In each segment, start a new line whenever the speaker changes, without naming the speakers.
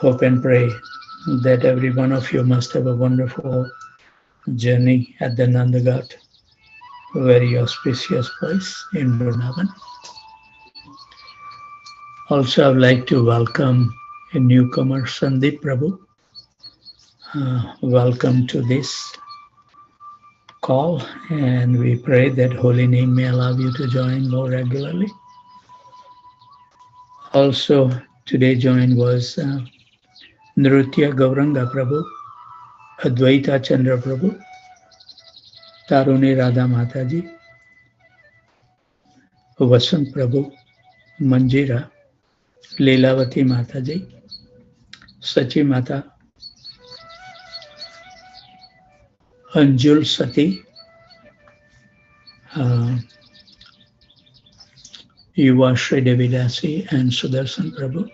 Hope and pray that every one of you must have a wonderful journey at the Nandaghat, very auspicious place in Vrindavan. Also, I would like to welcome a newcomer, Sandeep Prabhu. Welcome to this call, and we pray that Holy Name may allow you to join more regularly. Also, today joined was Nrutya Gauranga Prabhu, Advaita Chandra Prabhu, Taruni Radha Mataji, Vasant Prabhu, Manjira, Leelavati Mataji, Sachi Mata, Anjul Sati, Yuva Shri Devidasi and Sudarshan Prabhu,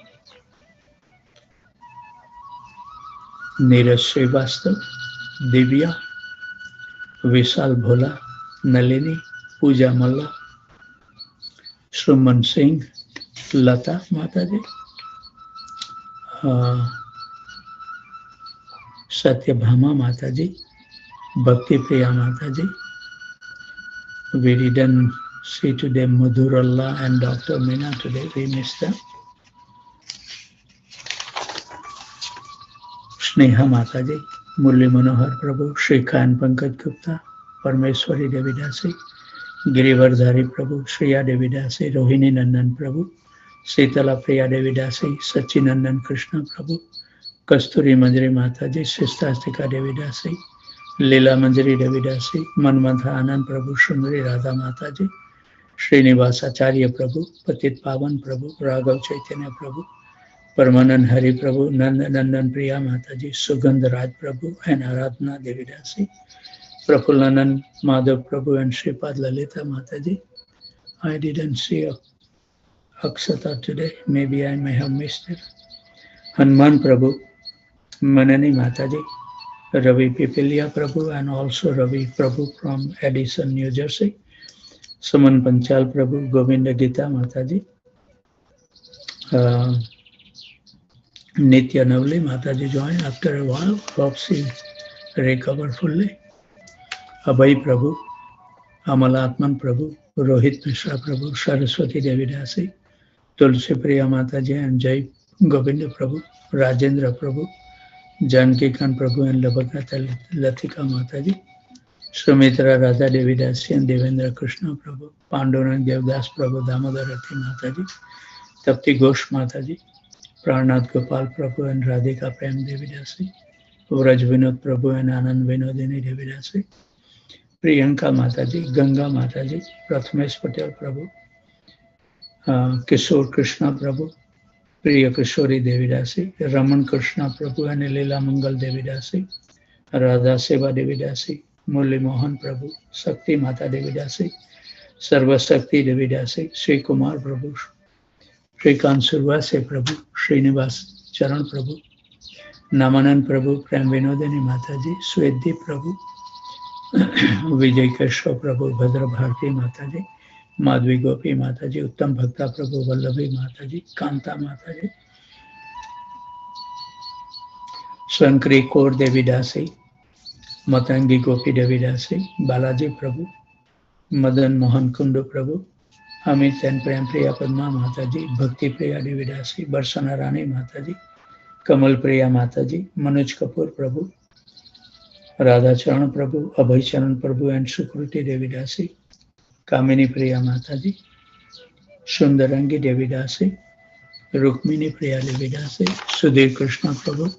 Neeraj Srivastav, Divya, Vishal Bhola, Nalini, Pooja Malla, Shruman Singh, Lata Mataji, Satyabhama Mataji, Bhakti Priya Mataji. We didn't see today Madhuralla and Dr. Meena today, we missed them. Sneha Mataji, Murli Manohar Prabhu, Shrika and Pankaj Gupta, Parmeshwari Devidasi, Girivardhari Prabhu, Shriya Devidasi, Rohini Nandan Prabhu, Sitala Priya Devidasi, Sachinandan Krishna Prabhu, Kasturi Manjari Mataji, Sistastika Devidasi, Leela Manjari Devidasi, Manmantha Anand Prabhu, Shundari Radha Mataji, Srinivas Acharya Prabhu, Patit Pavan Prabhu, Raghav Chaitanya Prabhu, Parmanand Hari Prabhu, Nandan Priya Mataji, Sugandh Raj Prabhu, and Aradhana Devidasi, Prafullanand Madhav Prabhu and Sripad Lalita Mataji. I didn't see Akshata today, maybe I may have missed it. Hanuman Prabhu, Manani Mataji, Ravi Pipilia Prabhu, and also Ravi Prabhu from Edison, New Jersey. Suman Panchal Prabhu, Govinda Gita Mataji, Nitya Navli Mataji joined after a while. Hope she recovered fully. Abhay Prabhu, Amalatman Prabhu, Rohit Mishra Prabhu, Saraswati Devidasi, Tulsi Priya Mataji and Jai Govinda Prabhu, Rajendra Prabhu, Janki Khan Prabhu and Labhagata Latika Mataji, Sumitra Radha Devidasi and Devendra Krishna Prabhu, Pandurang Devdas Prabhu, Damodarati Mataji, Tapti Ghosh Mataji, Pranath Gopal Prabhu and Radhika Prem Devidasi, Vraj Vinod Prabhu and Anand Vinodini Devidasi, Priyanka Mataji, Ganga Mataji, Prathamesh Patel Prabhu, Kishore Krishna Prabhu, Priya Kishori Devidasi, Raman Krishna Prabhu and Leela Mangal Devidasi, Radha Seva Devidasi, Murli Mohan Prabhu, Sakti Mata Devidasi, Sarva Sakti Devidasi, Sri Kumar Prabhu, Srikant Survase Prabhu, Srinivas Charan Prabhu, Namanan Prabhu, Prem Vinodini Mataji, Sweddi Prabhu, Vijay Keshwa Prabhu, Bhadra Bharti Mataji, Madhvi Gopi Mataji, Uttam Bhakta Prabhu, Vallabhi Mataji, Kanta Mataji, Sankri Kaur Devidasi, Matangi Gopi Devidasi, Balaji Prabhu, Madan Mohan Kundu Prabhu, Amit and Prem Priya Padma Mataji, Bhakti Priya Devidasi, Barsana Rani Mataji, Kamal Priya Mataji, Manoj Kapoor Prabhu, Radha Charan Prabhu, Abhay Charan Prabhu and Sukruti Devidasi, Kamini Priya Mataji, Sundarangi Devidasi, Rukmini Priya Devidasi, Sudhir Krishna Prabhu,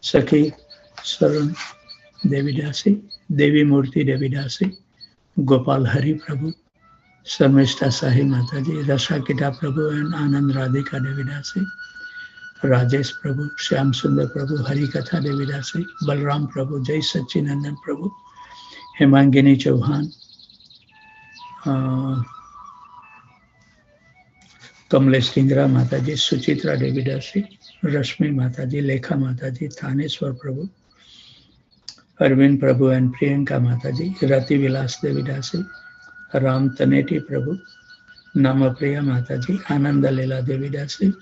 Sakhi Saran Devidasi, Devi Murti Devidasi, Gopal Hari Prabhu, Sarmishta Sahi Mataji, Rasakita Prabhu and Anand Radhika Devidasi, Rajesh Prabhu, Shyam Sundar Prabhu, Harikatha Devidasi, Balram Prabhu, Jai Sachinandan Prabhu, Hemangini Chauhan, Kamlesh Dhingra Mataji, Suchitra Devidasi, Rashmi Mataji, Lekha Mataji, Thaneswar Prabhu, Arvind Prabhu and Priyanka Mataji, Rati Vilas Devidasi, Ram Taneti Prabhu, Namapriya Mataji, Ananda Leela Devidasi,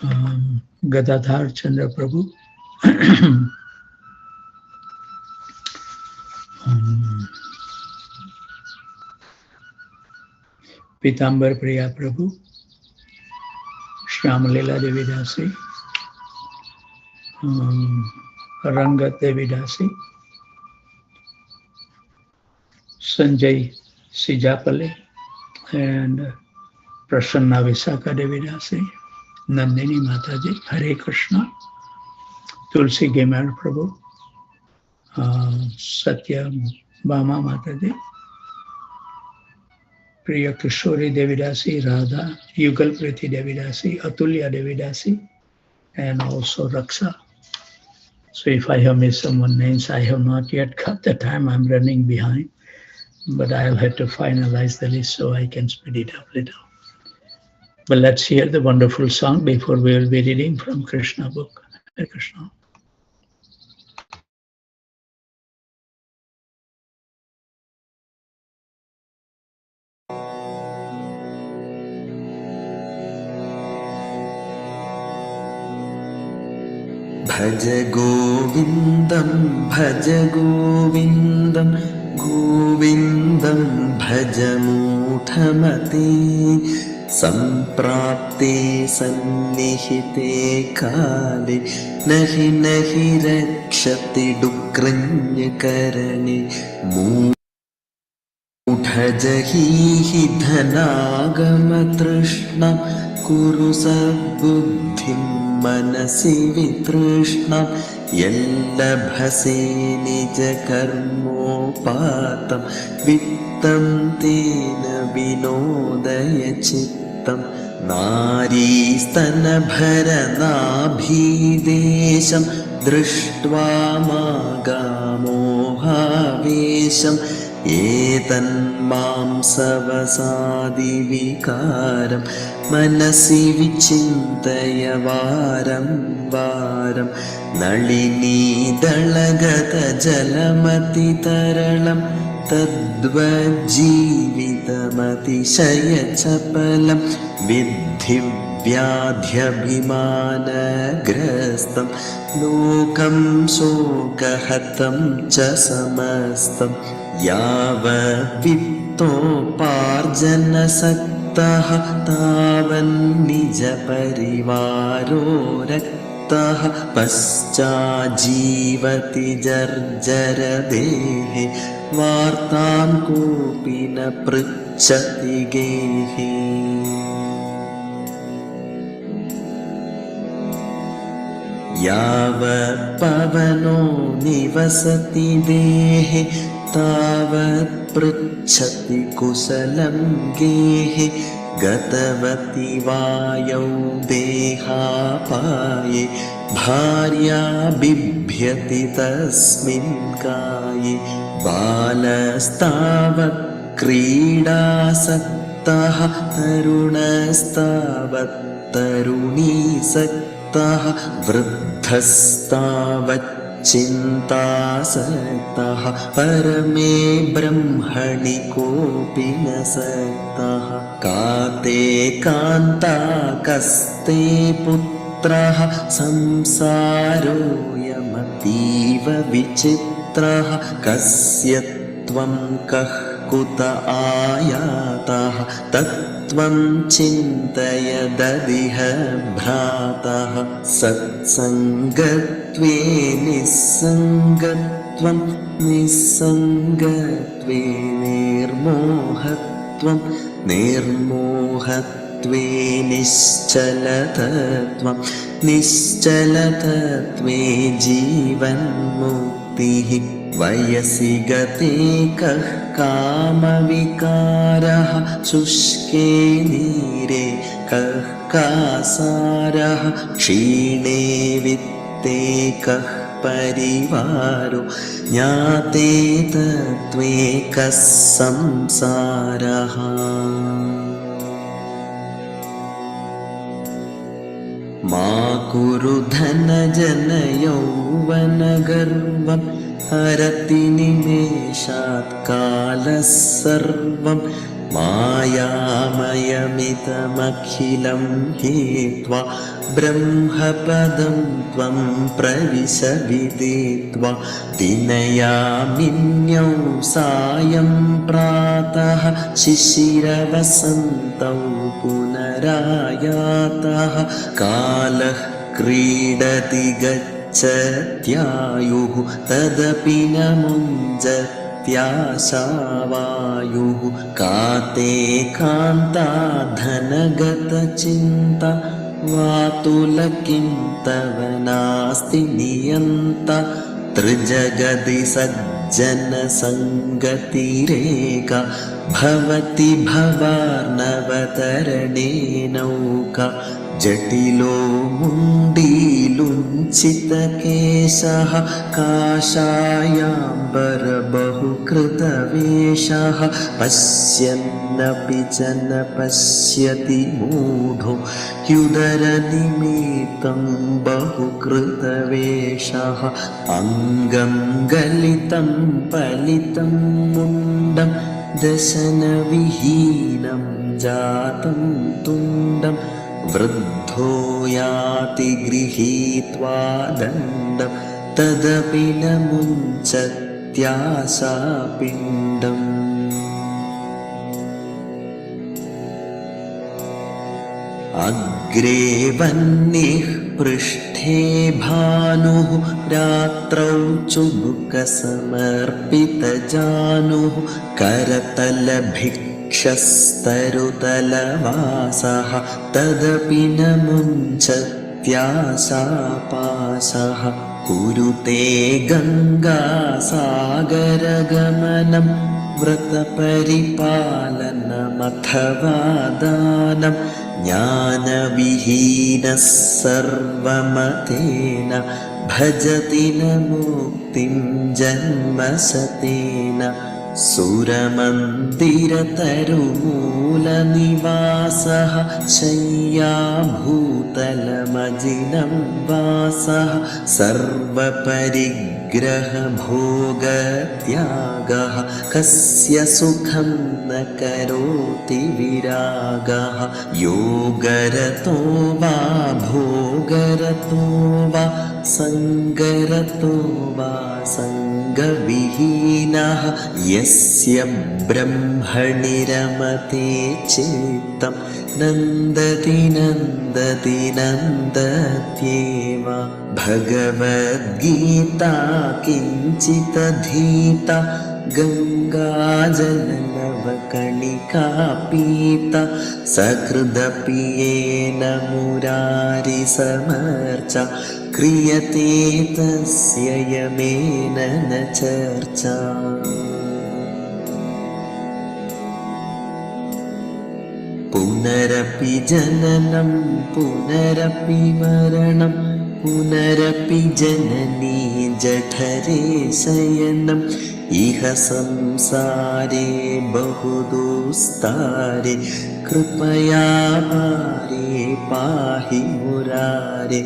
Gadadhar चंद्र प्रभु, पीताम्बर प्रिया प्रभु, श्यामलीला देवी दासी, रंगत देवी दासी, Sanjay सिजापले and Prasanna Visakha Devi Dasi, Nandini Mataji, Hare Krishna, Tulsi Gemar Prabhu, Satya Bama Mataji, Priya Kishori Devi Dasi, Radha, Yugal Priti Devi Dasi, Atulya Devi Dasi, and also Raksa. So if I have missed someone names, I have not yet got the time, I'm running behind, but I'll have to finalize the list so I can speed it up a little. But let's hear the wonderful song before we will be reading from Krishna book. Hare Krishna.
भज गोविन्दं गोविन्दं भज मूढमते सम्प्राप्ते सन्निहिते काले नहि रक्षति डुक्रन्यकरणे मूढजहीहि धनागमतृष्णां कुरु सद्बुद्धिं मनसि वितृष्णां यल्लभसे निजकर्मोपातं वित्तं तेन विनोदय चित्तं नारीस्तनभरनाभीदेशं दृष्ट्वा मागामोहावेशम् एतन्मांसवसादिविकारं मनसि विचिन्तय वारं वारं नलिनीदलगतजलमतितरलं तद्वज्जीवितमतिशयचपलं विद्धि व्याध्यभिमानग्रस्तं लोकं शोकहतं च समस्तं यावद्वित्तोपार्जनसक्तः तावन्निजपरिवारो रक्तः पश्चाज्जीवति जर्जरदेहे वार्तां कोऽपि न पृच्छति गेहे यावत्पवनो निवसति देहे तावत् पृच्छति कुशलं गेहे गतवति वायौ देहापाये भार्या बिभ्यति तस्मिन् काये बालस्तावत् क्रीडासक्तः तरुणस्तावत् तरुणीसक्तः वृद्धस्तावच्चिन्तासक्तः परमे ब्रह्मणि कोऽपि न सक्तः काते कान्ता कस्ते पुत्रः संसारोऽयमतीव विचित्रः कस्य त्वं कः कुत आयातः तत्त्वं चिन्तय ददिह भ्रातः सत्सङ्गत्वे निस्सङ्गत्वं निस्सङ्गत्वे निर्मोहत्वं निर्मोहत्वे निश्चलतत्वं निश्चलतत्वे जीवन्मुक्तिः वयसि गते कः कामविकारः शुष्के नीरे कः कासारः क्षीणे वित्ते कः परिवारो ज्ञाते तत्त्वे कः संसारः मा कुरु धनजनयौवनगर्वं हरति निमेषात् कालः सर्वं मायामयमिदमखिलं हेत्वा ब्रह्मपदं त्वं प्रविश विदित्वा दिनयामिन्यौ सायं प्रातः शिशिरवसन्तौ पुनरायातः कालः क्रीडति गच्छत्यायुः तदपि न मुञ्जत्याशावायुः काते कान्ता धनगतचिन्ता वातुलकिं तव नास्ति नियन्ता त्रिजगदि सज्जनसङ्गतिरेका भवति भवार्णवतरणे नौका जटिलो मुण्डीलुञ्चितकेशः काषायाम्बरबहुकृतवेषः पश्यन्नपि च न पश्यति मूढो ह्युदरनिमित्तं बहुकृतवेषः अङ्गं गलितं पलितं मुण्डं दशनविहीनं जातं तुण्डं वृद्धो याति गृहीत्वा दण्डं तदपि न मुञ्चत्याशापिण्डम् अग्रे वह्निः पृष्ठे भानुः रात्रौ चुबुकसमर्पितजानुः करतलभिक्षस्तरुतलवासः तदपि न मुञ्चत्याशापाशः कुरुते गङ्गासागरगमनं व्रतपरिपालनमथवा दानं ज्ञानविहीनः सर्वमतेन भजति न मुक्तिं जन्मशतेन सुरमन्दिरतरुमूलनिवासः शय्याभूतलमजिनं वासः सर्वपरिग्रहभोगत्यागः कस्य सुखं न करोति विरागः योगरतो वा भोगरतो वा सङ्गरतो वा सङ्गविहीनः यस्य ब्रह्मणि रमते चित्तं नन्दति नन्दति नन्दत्येव भगवद्गीता किञ्चिदधीता गङ्गाजललवकणिका पीता सकृदपि येन मुरारिसमर्चा क्रियते तस्य यमेन न चर्चा पुनरपि जननं पुनरपि मरणं पुनरपि जननी जठरे शयनम् इह संसारे बहुदुस्तारे कृपया पारे पाहि मुरारे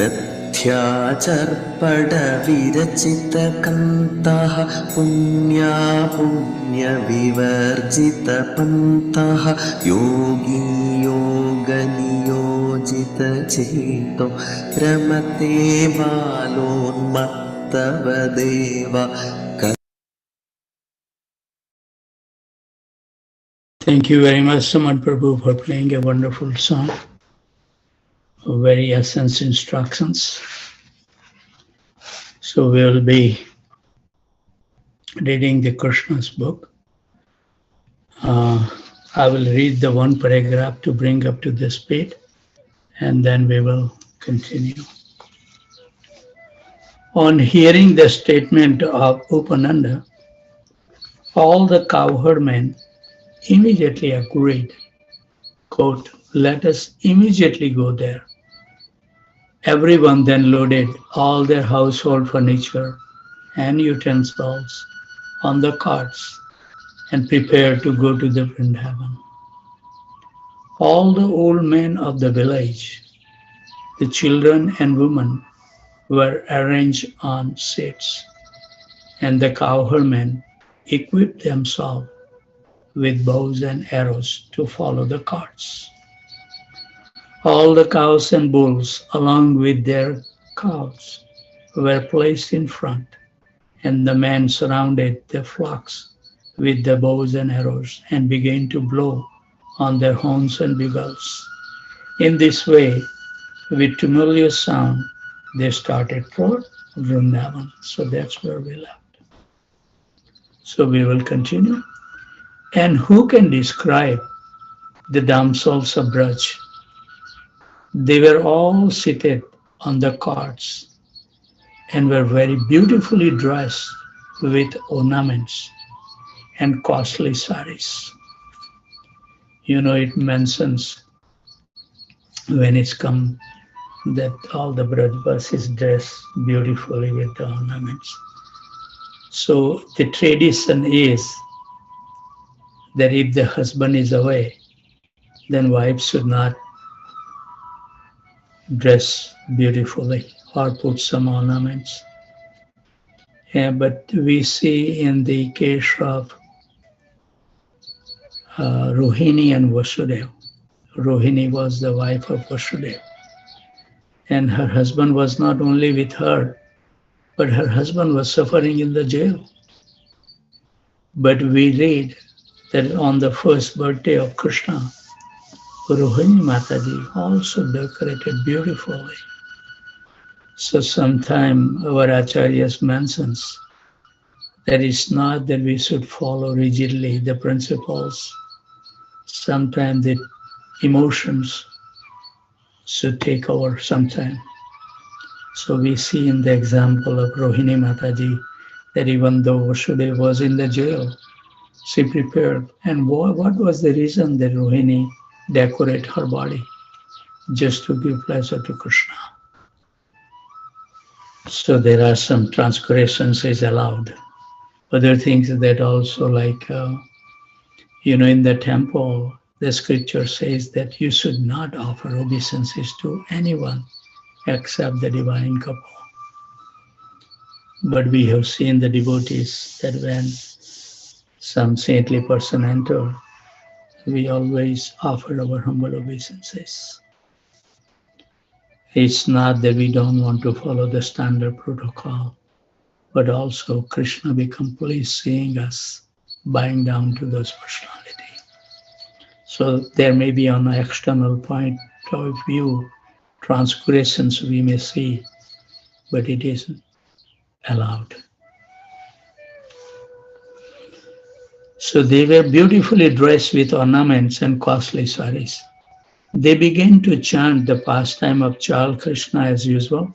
रथ्याचर्पणविरचितकन्तः पुण्या पुण्यविवर्जितपन्तः योगी योगनियोजितचेतो रमते बालोन्मत्तवदेव
Thank you very much, Samad Prabhu, for playing a wonderful song. Very essence instructions. So we will be reading the Krishna's book. I will read the one paragraph to bring up to the speed, and then we will continue. On hearing the statement of Upananda, all the cowherdmen immediately agreed, quote, "Let us immediately go there." Everyone then loaded all their household furniture and utensils on the carts and prepared to go to the Vrindavan. All the old men of the village, the children and women were arranged on seats, and the cowherdmen equipped themselves with bows and arrows to follow the carts. All the cows and bulls, along with their calves, were placed in front, and the men surrounded the flocks with the bows and arrows and began to blow on their horns and bugles. In this way, with tumultuous sound, they started for Vrindavan. So that's where we left. So we will continue. And who can describe the damsels of Braj? They were all seated on the carts and were very beautifully dressed with ornaments and costly saris. You know, it mentions when it's come that all the Brajbas is dressed beautifully with the ornaments. So the tradition is that if the husband is away, then wife should not dress beautifully or put some ornaments. Yeah, but we see in the case of Rohini and Vasudeva. Rohini was the wife of Vasudeva. And her husband was not only with her, but her husband was suffering in the jail. But we read that on the first birthday of Krishna, Rohini Mataji also decorated beautifully. So sometime our acharyas mentions that it's not that we should follow rigidly the principles. Sometimes the emotions should take over sometime. So we see in the example of Rohini Mataji that even though Vasudeva was in the jail, she prepared. And what was the reason that Rohini decorated her body? Just to give pleasure to Krishna. So there are some transgressions is allowed. Other things that also like, in the temple, the scripture says that you should not offer obeisances to anyone except the divine couple. But we have seen the devotees that when some saintly person enter, we always offer our humble obeisances. It's not that we don't want to follow the standard protocol, but also Krishna become pleased seeing us bowing down to those personalities. So there may be on an external point of view, transgressions we may see, but it is allowed. So they were beautifully dressed with ornaments and costly saris. They began to chant the pastime of child Krishna as usual.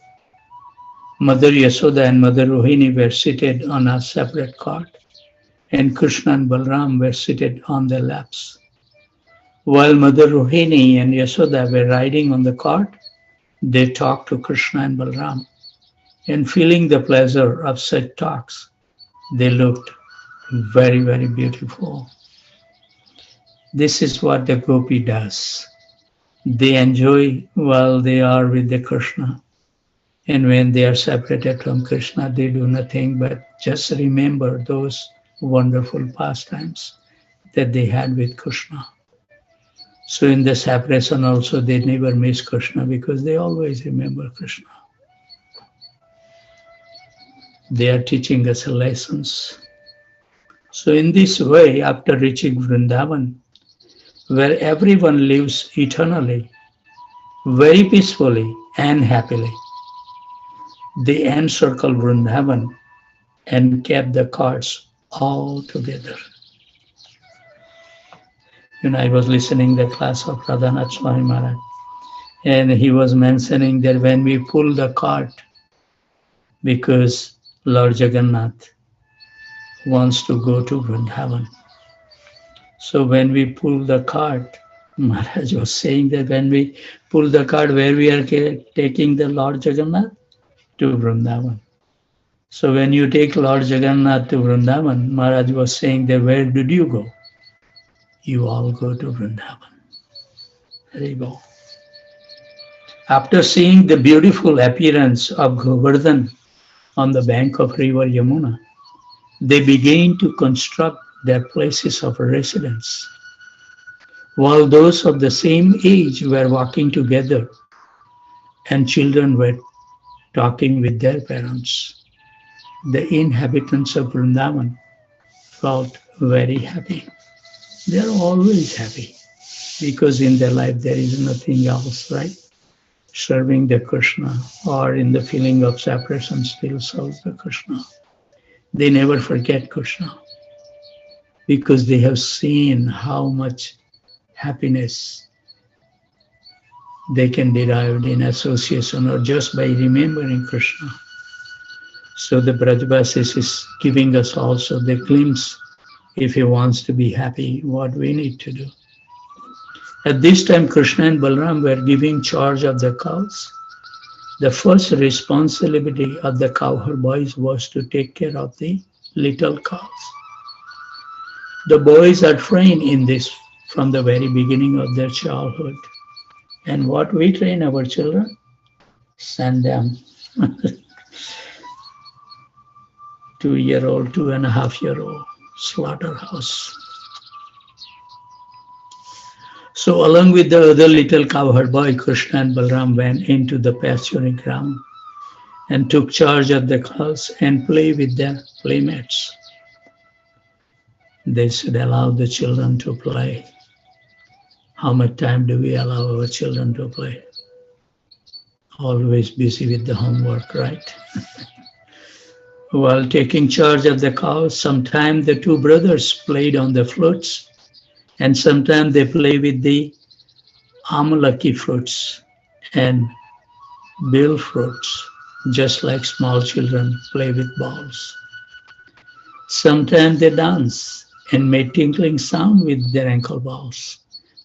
Mother Yasoda and Mother Rohini were seated on a separate cart, and Krishna and Balram were seated on their laps. While Mother Rohini and Yasoda were riding on the cart, they talked to Krishna and Balram, and feeling the pleasure of such talks, they looked very, very beautiful. This is what the gopi does. They enjoy while they are with the Krishna. And when they are separated from Krishna, they do nothing but just remember those wonderful pastimes that they had with Krishna. So in the separation also, they never miss Krishna because they always remember Krishna. They are teaching us lessons. So in this way, after reaching Vrindavan, where everyone lives eternally, very peacefully and happily, they encircled Vrindavan and kept the carts all together. I was listening to the class of Radhanath Swami Maharaj, and he was mentioning that when we pull the cart, because Lord Jagannath wants to go to Vrindavan. So when we pull the cart, Maharaj was saying that when we pull the cart, where we are taking the Lord Jagannath? To Vrindavan. So when you take Lord Jagannath to Vrindavan, Maharaj was saying that where did you go? You all go to Vrindavan. There you go. After seeing the beautiful appearance of Govardhan on the bank of river Yamuna, they began to construct their places of residence. While those of the same age were walking together and children were talking with their parents, the inhabitants of Vrindavan felt very happy. They are always happy because in their life there is nothing else, right? Serving the Krishna or in the feeling of separation still serves the Krishna. They never forget Krishna because they have seen how much happiness they can derive in association or just by remembering Krishna. So the Brajavasis is giving us also the glimpse, if he wants to be happy, what we need to do. At this time, Krishna and Balaram were giving charge of the cows. The first responsibility of the cowherd boys was to take care of the little cows. The boys are trained in this from the very beginning of their childhood. And what we train our children? Send them 2-year-old, 2.5-year-old, slaughterhouse. So along with the other little cowherd boy, Krishna and Balaram went into the pasturing ground and took charge of the cows and play with their playmates. They should allow the children to play. How much time do we allow our children to play? Always busy with the homework, right? While taking charge of the cows, sometimes the two brothers played on the flutes, and sometimes they play with the amalaki fruits and bill fruits, just like small children play with balls. Sometimes they dance and made tinkling sound with their ankle balls.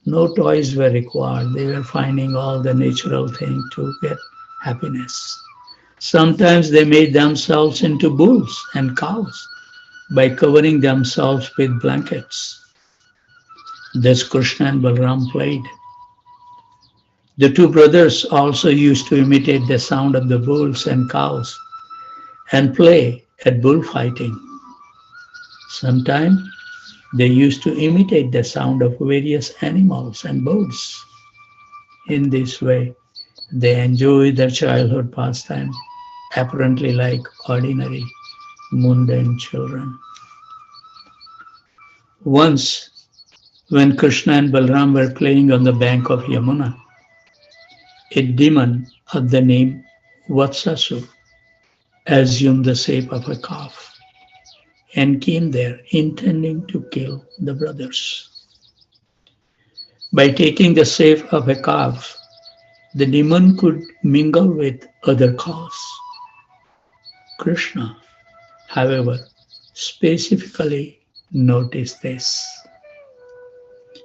No toys were required. They were finding all the natural things to get happiness. Sometimes they made themselves into bulls and cows by covering themselves with blankets. Thus Krishna and Balaram played. The two brothers also used to imitate the sound of the bulls and cows and play at bullfighting. Sometimes they used to imitate the sound of various animals and birds. In this way, they enjoyed their childhood pastime, apparently like ordinary, mundane children. Once, when Krishna and Balaram were playing on the bank of Yamuna, a demon of the name Vatsasur assumed the shape of a calf and came there intending to kill the brothers. By taking the shape of a calf, the demon could mingle with other cows. Krishna, however, specifically noticed this.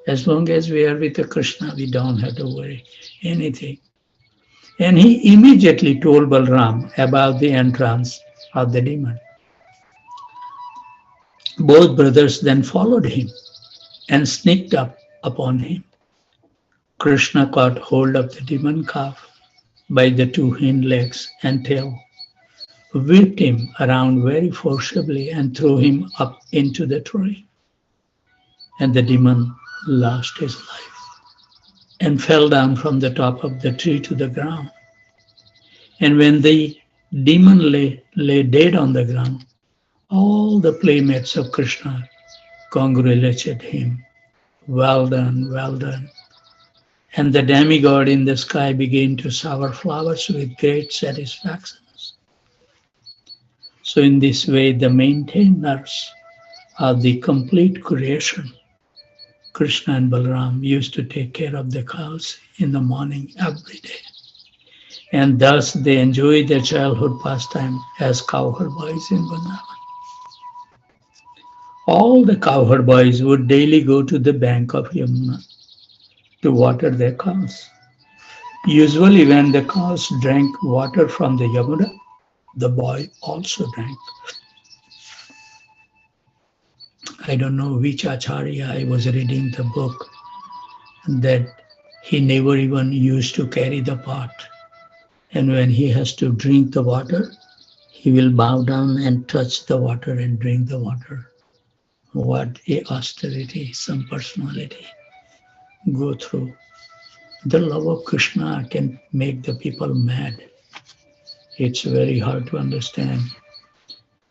As long as we are with the Krishna, we don't have to worry anything. And he immediately told Balaram about the entrance of the demon. Both brothers then followed him and sneaked up upon him. Krishna caught hold of the demon calf by the two hind legs and tail, whipped him around very forcibly and threw him up into the tree. And the demon lost his life and fell down from the top of the tree to the ground. And when the demon lay dead on the ground, all the playmates of Krishna congratulated him. Well done, well done. And the demigod in the sky began to shower flowers with great satisfaction. So in this way, the maintainers of the complete creation, Krishna and Balaram, used to take care of the cows in the morning every day. And thus they enjoyed their childhood pastime as cowherd boys in Vrindavan. All the cowherd boys would daily go to the bank of Yamuna to water their cows. Usually when the cows drank water from the Yamuna, the boy also drank. I don't know which Acharya, I was reading the book, that he never even used to carry the pot. And when he has to drink the water, he will bow down and touch the water and drink the water. what a austerity some personality go through. The love of Krishna can make the people mad. It's very hard to understand.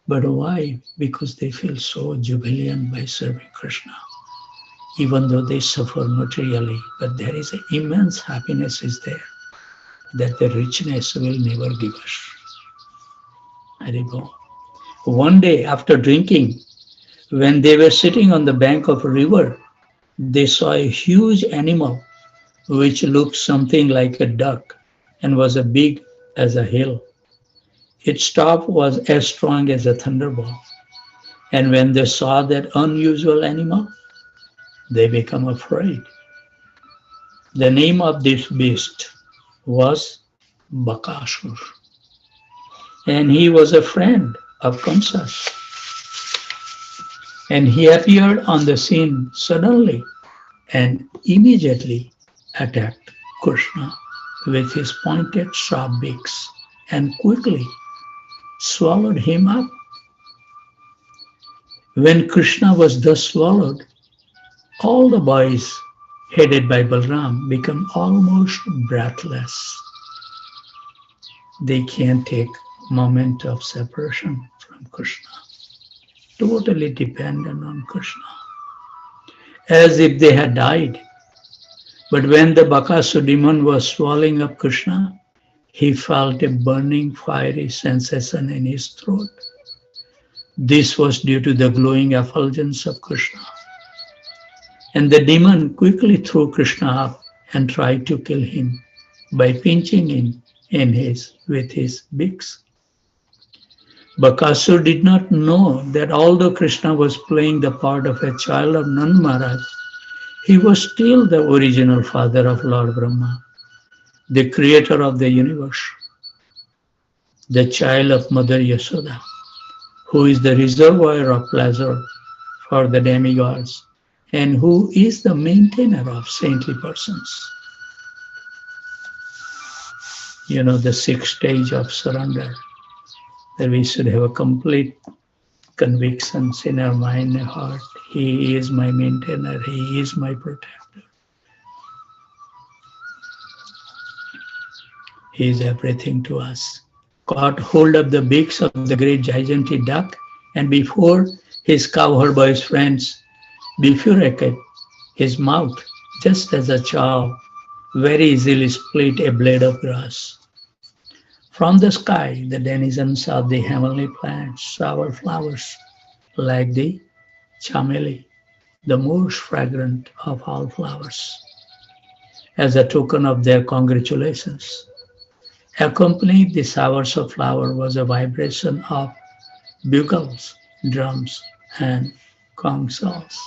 But why? Because they feel so jubilant by serving Krishna, even though they suffer materially. But there is an immense happiness is there that the richness will never give us. Haribol. One day after drinking, when they were sitting on the bank of a river, they saw a huge animal which looked something like a duck and was as big as a hill. Its top was as strong as a thunderbolt. And when they saw that unusual animal, they became afraid. The name of this beast was Bakasur. And he was a friend of Kamsa's. And he appeared on the scene suddenly and immediately attacked Krishna with his pointed sharp beaks and quickly swallowed him up. When Krishna was thus swallowed, all the boys headed by Balram become almost breathless. They can't take a moment of separation from Krishna, totally dependent on Krishna, as if they had died. But when the Bakasur demon was swallowing up Krishna, he felt a burning, fiery sensation in his throat. This was due to the glowing effulgence of Krishna. And the demon quickly threw Krishna up and tried to kill him by pinching him with his beaks. Bakasur did not know that although Krishna was playing the part of a child of Nand Maharaj, he was still the original father of Lord Brahma, the creator of the universe, the child of Mother Yasoda, who is the reservoir of pleasure for the demigods, and who is the maintainer of saintly persons. You know, the sixth stage of surrender, that we should have a complete conviction in our mind and heart. He is my maintainer, he is my protector. He is everything to us. Caught hold of the beaks of the great gigantic duck, and before his cowherd boy's friends bifurcated his mouth, just as a child very easily split a blade of grass. From the sky, the denizens of the heavenly planets shower flowers like the chameli, the most fragrant of all flowers, as a token of their congratulations. Accompanying the showers of flower was a vibration of bugles, drums, and consoles.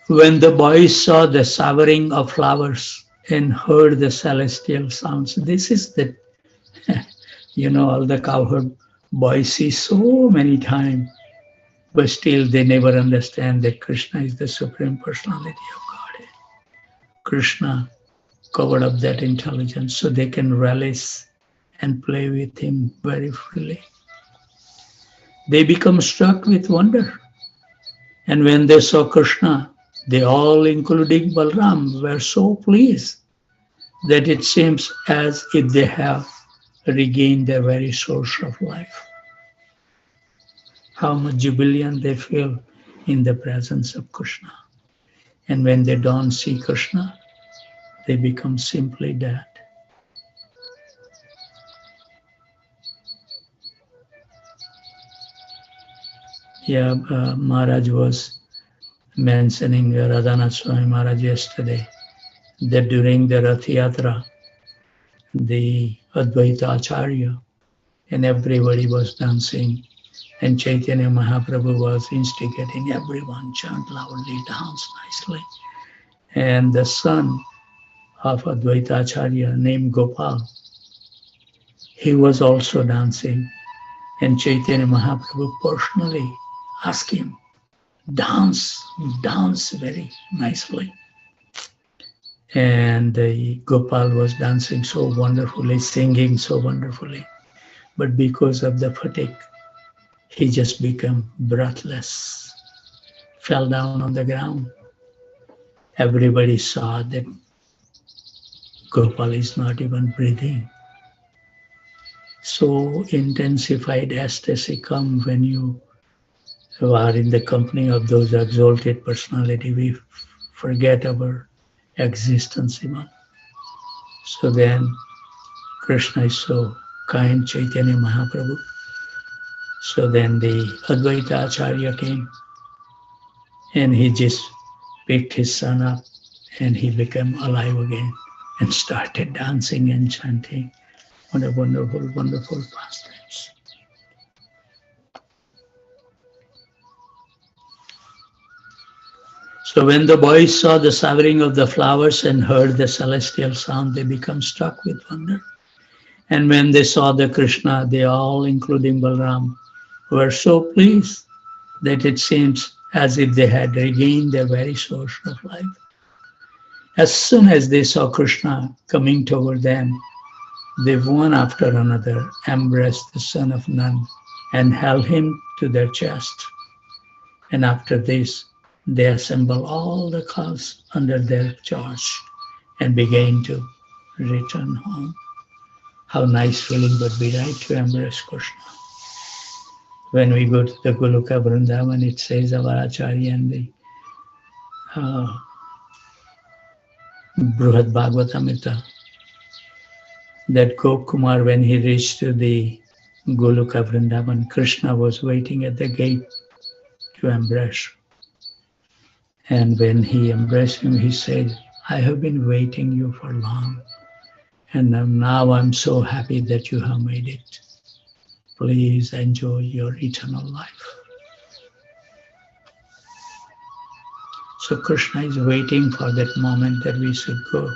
When the boys saw the showering of flowers and heard the celestial sounds, this is the, all the cowherd boys see so many times, but still they never understand that Krishna is the Supreme Personality of Godhead. Krishna covered up that intelligence so they can relish and play with him very freely. They become struck with wonder. And when they saw Krishna, they all, including Balram, were so pleased that it seems as if they have regained their very source of life. How much jubilant they feel in the presence of Krishna. And when they don't see Krishna, they become simply dead. Maharaj was mentioning Radhanath Swami Maharaj yesterday that during the Rath Yatra, the Advaita Acharya and everybody was dancing, and Chaitanya Mahaprabhu was instigating everyone, chant loudly, dance nicely. And the son of Advaita Acharya named Gopal, he was also dancing, and Chaitanya Mahaprabhu personally asked him, dance very nicely. And Gopal was dancing so wonderfully, singing so wonderfully. But because of the fatigue, he just became breathless, fell down on the ground. Everybody saw that Gopal is not even breathing. So intensified ecstasy comes when you are in the company of those exalted personality. We forget our existence even. So then Krishna is so kind, Chaitanya Mahaprabhu. So then the Advaita Acharya came and he just picked his son up and he became alive again and started dancing and chanting. What a wonderful, wonderful pastimes. So when the boys saw the showering of the flowers and heard the celestial sound, they became struck with wonder. And when they saw the Krishna, they all, including Balram, were so pleased that it seems as if they had regained their very source of life. As soon as they saw Krishna coming toward them, they one after another embraced the son of Nand and held him to their chest. And after this, they assembled all the cows under their charge and began to return home. How nice feeling would be, right, to embrace Krishna. When we go to the Goloka Vrindavan, it says our Acharya and the Bruhad Bhagavatamrita, that Gokumar, when he reached to the Goloka Vrindavan, Krishna was waiting at the gate to embrace. And when he embraced him, he said, I have been waiting you for long. And now I'm so happy that you have made it. Please enjoy your eternal life. So Krishna is waiting for that moment that we should go.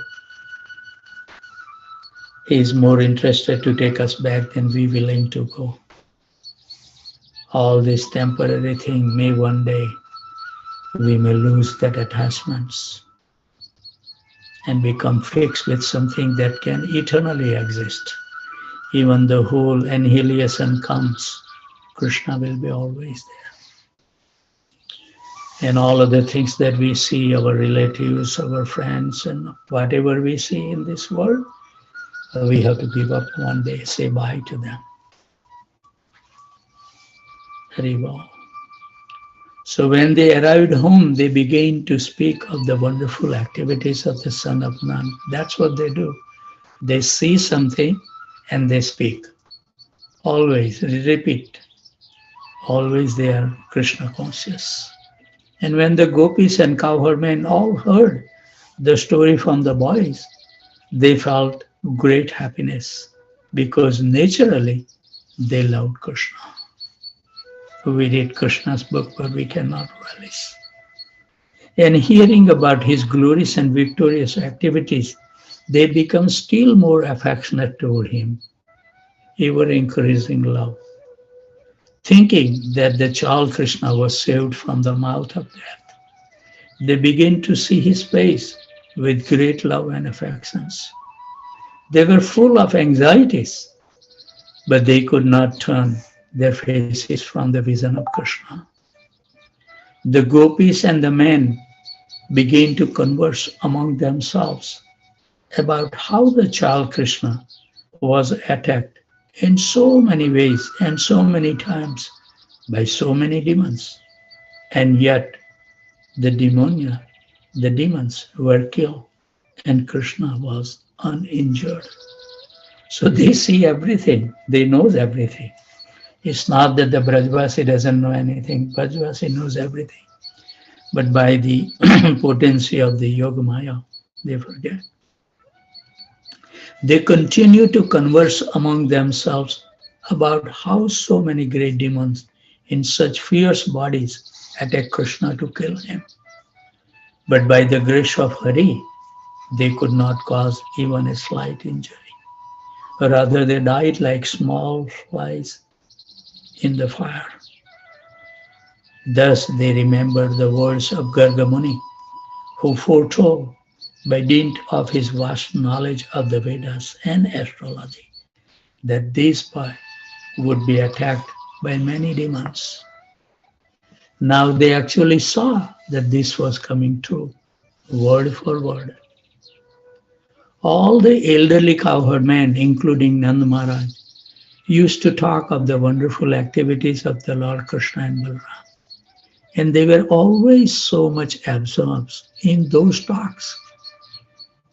He is more interested to take us back than we willing to go. All this temporary thing may one day we may lose that attachments and become fixed with something that can eternally exist. Even the whole annihilation comes, Krishna will be always there. And all of the things that we see, our relatives, our friends, and whatever we see in this world, we have to give up one day, say bye to them. Haribol. So when they arrived home, they began to speak of the wonderful activities of the son of Nand. That's what they do. They see something and they speak. Always, repeat. Always they are Krishna conscious. And when the gopis and cowherdmen all heard the story from the boys, they felt great happiness because naturally they loved Krishna. We read Krishna's book, but we cannot relish. And hearing about his glorious and victorious activities, they become still more affectionate toward him, ever increasing love. Thinking that the child Krishna was saved from the mouth of death, they begin to see his face with great love and affections. They were full of anxieties, but they could not turn their faces from the vision of Krishna. The gopis and the men began to converse among themselves about how the child Krishna was attacked in so many ways and so many times by so many demons. And yet the demons were killed and Krishna was uninjured. So they see everything, they know everything. It's not that the Brajvasi doesn't know anything, Brajvasi knows everything. But by the potency of the Yogamaya, they forget. They continue to converse among themselves about how so many great demons in such fierce bodies attack Krishna to kill him. But by the grace of Hari, they could not cause even a slight injury. Rather, they died like small flies in the fire. Thus, they remembered the words of Garga Muni, who foretold by dint of his vast knowledge of the Vedas and astrology that this boy would be attacked by many demons. Now they actually saw that this was coming true, word for word. All the elderly cowherd men, including Nanda Maharaj, used to talk of the wonderful activities of the Lord Krishna and Balaram. And they were always so much absorbed in those talks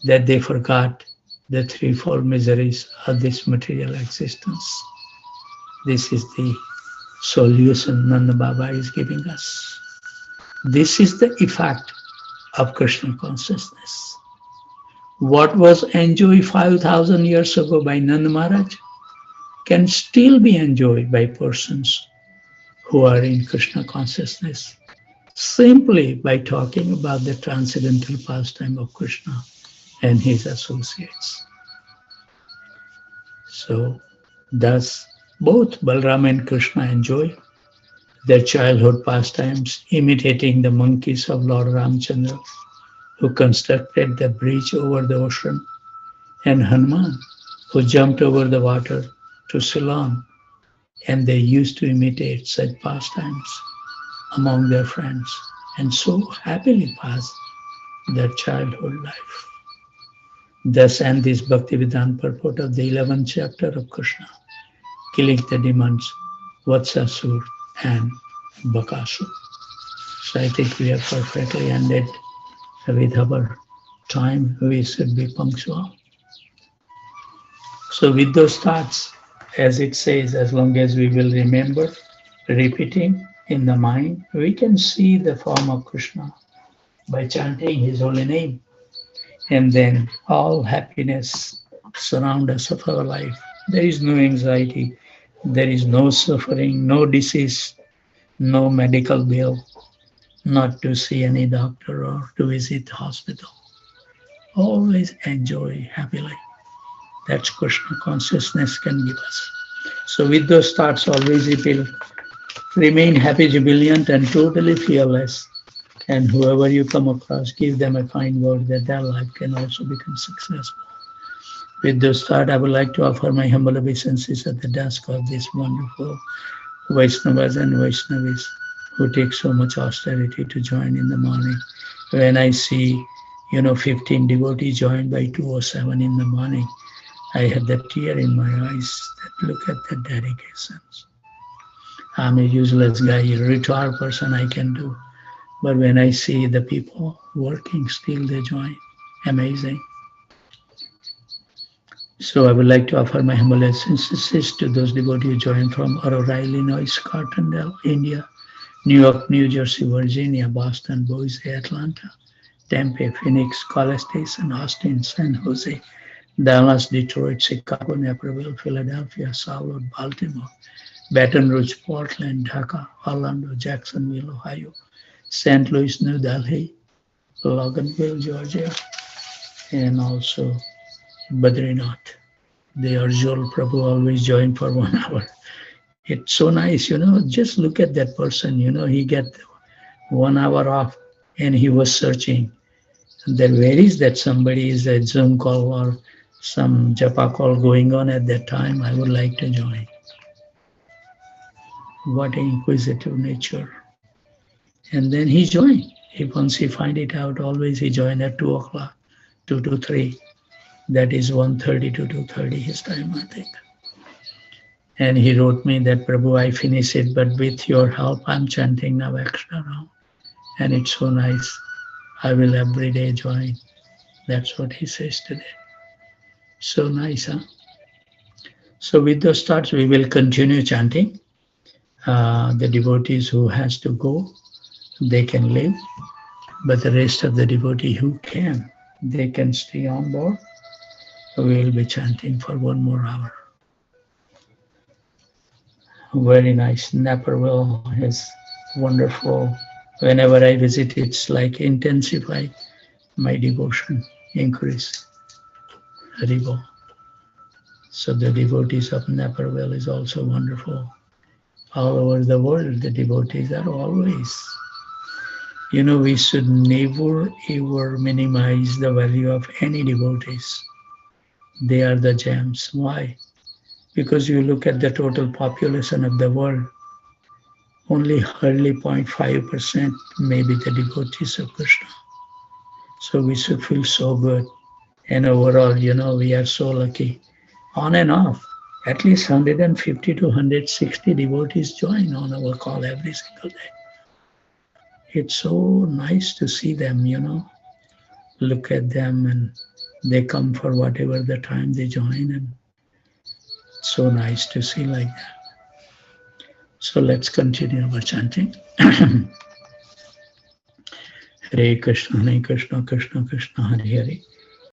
that they forgot the threefold miseries of this material existence. This is the solution Nanda Baba is giving us. This is the effect of Krishna consciousness. What was enjoyed 5,000 years ago by Nanda Maharaj can still be enjoyed by persons who are in Krishna consciousness, simply by talking about the transcendental pastime of Krishna and his associates. So, thus, both Balram and Krishna enjoy their childhood pastimes, imitating the monkeys of Lord Ramchandra, who constructed the bridge over the ocean, and Hanuman, who jumped over the water to Ceylon, and they used to imitate such pastimes among their friends, and so happily pass their childhood life. Thus ends this Bhaktivedanta purport of the 11th chapter of Krishna, killing the demons Vatsasur and Bakasur. So I think we have perfectly ended with our time. We should be punctual. So with those thoughts, as it says, as long as we will remember, repeating in the mind, we can see the form of Krishna by chanting his holy name. And then all happiness surround us of our life. There is no anxiety, there is no suffering, no disease, no medical bill, not to see any doctor or to visit hospital. Always enjoy happily. That's Krishna consciousness can give us. So with those thoughts, always it will remain happy, jubilant, and totally fearless. And whoever you come across, give them a kind word that their life can also become successful. With those thoughts, I would like to offer my humble obeisances at the dusk of these wonderful Vaishnavas and Vaishnavis who take so much austerity to join in the morning. When I see, 15 devotees joined by 2:07 in the morning, I had that tear in my eyes that look at the dedications. I'm a useless guy, a retired person, I can do. But when I see the people working, still they join. Amazing. So I would like to offer my humble obeisances to those devotees who joined from Aurora, Illinois, Carbondale, India, New York, New Jersey, Virginia, Boston, Boise, Atlanta, Tempe, Phoenix, College Station, Austin, San Jose, Dallas, Detroit, Chicago, Naperville, Philadelphia, Charlotte, Baltimore, Baton Rouge, Portland, Dhaka, Orlando, Jacksonville, Ohio, St. Louis, New Delhi, Loganville, Georgia, and also Badrinath. The Arjul Prabhu always join for 1 hour. It's so nice, just look at that person, he get 1 hour off and he was searching. And then where is that somebody is a Zoom call or some japa call going on at that time? I would like to join. What an inquisitive nature. And then he joined. Once he find it out, always he joined at 2 o'clock, 2 to 3. That is 1:30 to 2:30 his time, I think. And he wrote me that, Prabhu, I finish it, but with your help, I'm chanting now extra round. And it's so nice. I will every day join. That's what he says today. So nice, huh? So with those thoughts, we will continue chanting. The devotees who has to go, they can leave. But the rest of the devotee who can, they can stay on board. We will be chanting for 1 more hour. Very nice. Naperville is wonderful. Whenever I visit, it's like intensify my devotion, increase. Haribol. So the devotees of Naperville is also wonderful. All over the world, the devotees are always. We should never ever minimize the value of any devotees. They are the gems. Why? Because you look at the total population of the world, only hardly 0.5% may be the devotees of Krishna. So we should feel so good. And overall, we are so lucky. On and off, at least 150 to 160 devotees join on our call every single day. It's so nice to see them, look at them, and they come for whatever the time they join, and it's so nice to see like that. So let's continue our chanting. Hare Krishna, Krishna Krishna, Hare Hare.